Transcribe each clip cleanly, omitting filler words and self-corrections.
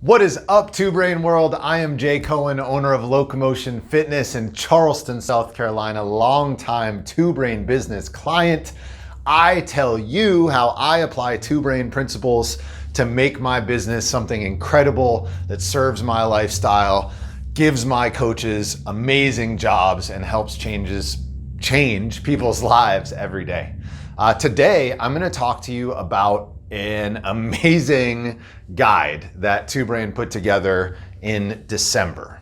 What is up, Two Brain World? I am Jay Cohen, owner of Locomotion Fitness in Charleston, South Carolina, longtime Two Brain business client. I tell you how I apply Two Brain principles to make my business something incredible that serves my lifestyle, gives my coaches amazing jobs, and helps change people's lives every day. Today, I'm gonna talk to you about an amazing guide that Two Brain put together in December.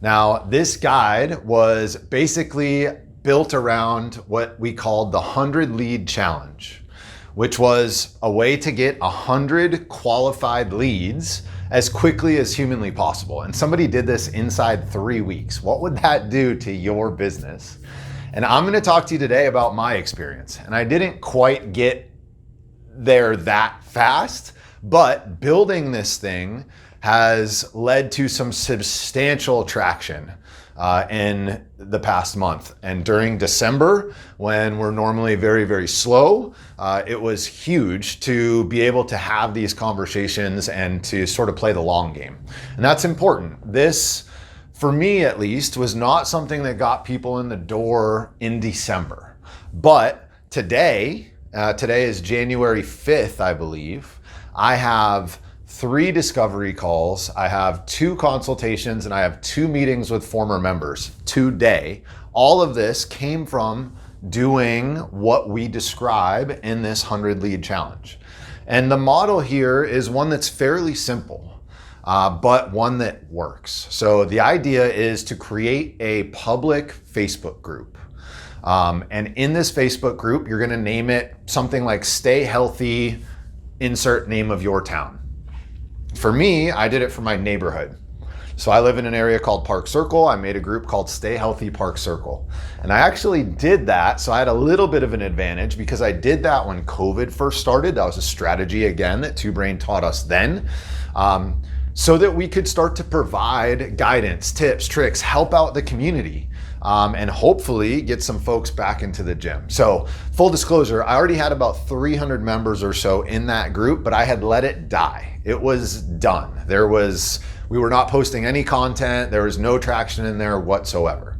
Now, this guide was basically built around what we called the 100 lead challenge, which was a way to get 100 qualified leads as quickly as humanly possible. And somebody did this inside 3 weeks. What would that do to your business? And I'm gonna talk to you today about my experience. And I didn't quite get there that fast, but building this thing has led to some substantial traction in the past month. And during December, when we're normally very, very slow, it was huge to be able to have these conversations and to sort of play the long game. And that's important. This, for me at least, was not something that got people in the door in December. But today is January 5th, I believe. I have 3 discovery calls, I have 2 consultations, and I have 2 meetings with former members today. All of this came from doing what we describe in this 100 lead challenge. And the model here is one that's fairly simple, but one that works. So the idea is to create a public Facebook group. And in this Facebook group, you're gonna name it something like Stay Healthy, insert name of your town. For me, I did it for my neighborhood. So I live in an area called Park Circle. I made a group called Stay Healthy Park Circle. And I actually did that, so I had a little bit of an advantage because I did that when COVID first started. That was a strategy, again, that Two Brain taught us then. So that we could start to provide guidance, tips, tricks, help out the community, and hopefully get some folks back into the gym. So full disclosure, I already had about 300 members or so in that group, but I had let it die. It was done. We were not posting any content. There was no traction in there whatsoever.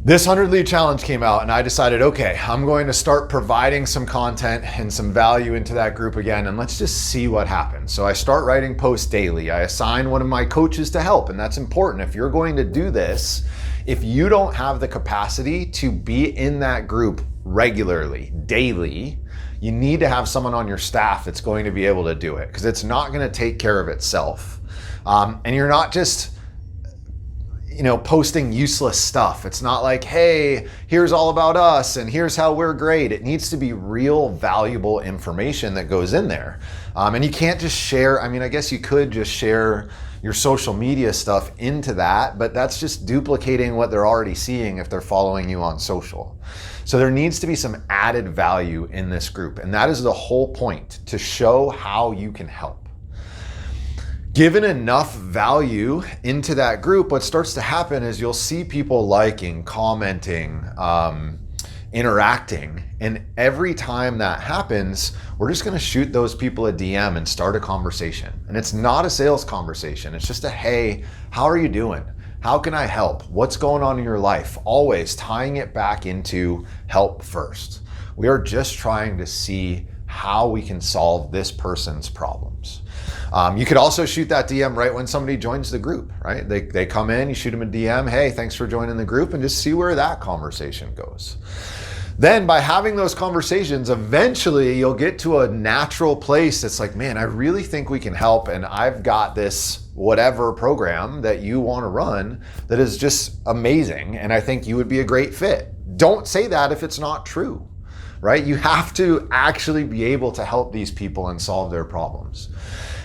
This 100 lead challenge came out and I decided, okay, I'm going to start providing some content and some value into that group again, and let's just see what happens. So I start writing posts daily. I assign one of my coaches to help, and that's important. If you're going to do this, if you don't have the capacity to be in that group regularly, daily, you need to have someone on your staff that's going to be able to do it, because it's not going to take care of itself. And you're not just posting useless stuff. It's not like, hey, here's all about us and here's how we're great. It needs to be real valuable information that goes in there. And you can't just share, I guess you could just share your social media stuff into that, but that's just duplicating what they're already seeing if they're following you on social. So there needs to be some added value in this group. And that is the whole point, to show how you can help. Given enough value into that group, what starts to happen is you'll see people liking, commenting, interacting. And every time that happens, we're just gonna shoot those people a DM and start a conversation. And it's not a sales conversation. It's just a, hey, how are you doing? How can I help? What's going on in your life? Always tying it back into help first. We are just trying to see how we can solve this person's problems. You could also shoot that DM right when somebody joins the group, right? They come in, you shoot them a DM, hey, thanks for joining the group, and just see where that conversation goes. Then by having those conversations, eventually you'll get to a natural place that's like, man, I really think we can help, and I've got this whatever program that you want to run that is just amazing, and I think you would be a great fit. Don't say that if it's not true, right? You have to actually be able to help these people and solve their problems.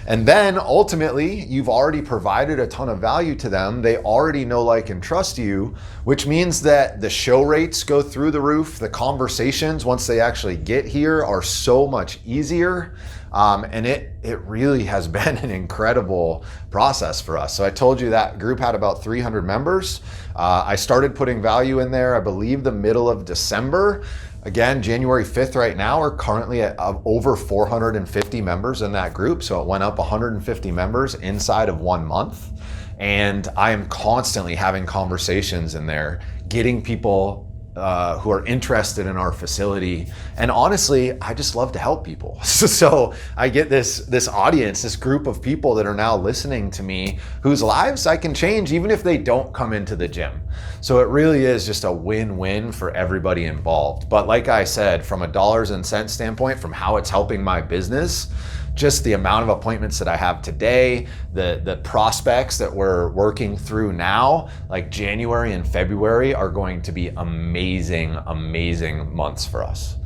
And then ultimately, you've already provided a ton of value to them. They already know, like, and trust you, which means that the show rates go through the roof. The conversations, once they actually get here, are so much easier. And it really has been an incredible process for us. So I told you that group had about 300 members. I started putting value in there, I believe, the middle of December. Again, January 5th right now, we're currently at over 450 members in that group. So it went up 150 members inside of 1 month. And I am constantly having conversations in there, getting people who are interested in our facility. And honestly, I just love to help people. So I get this audience, this group of people that are now listening to me, whose lives I can change even if they don't come into the gym. So it really is just a win-win for everybody involved. But like I said, from a dollars and cents standpoint, from how it's helping my business, just the amount of appointments that I have today, the prospects that we're working through now, like January and February are going to be amazing, amazing months for us.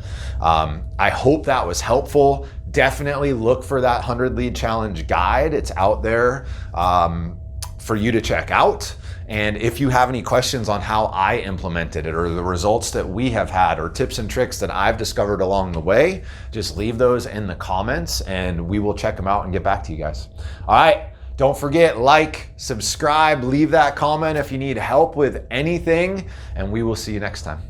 I hope that was helpful. Definitely look for that 100 lead challenge guide. It's out there for you to check out. And if you have any questions on how I implemented it or the results that we have had or tips and tricks that I've discovered along the way, just leave those in the comments and we will check them out and get back to you guys. All right, don't forget, like, subscribe, leave that comment if you need help with anything, and we will see you next time.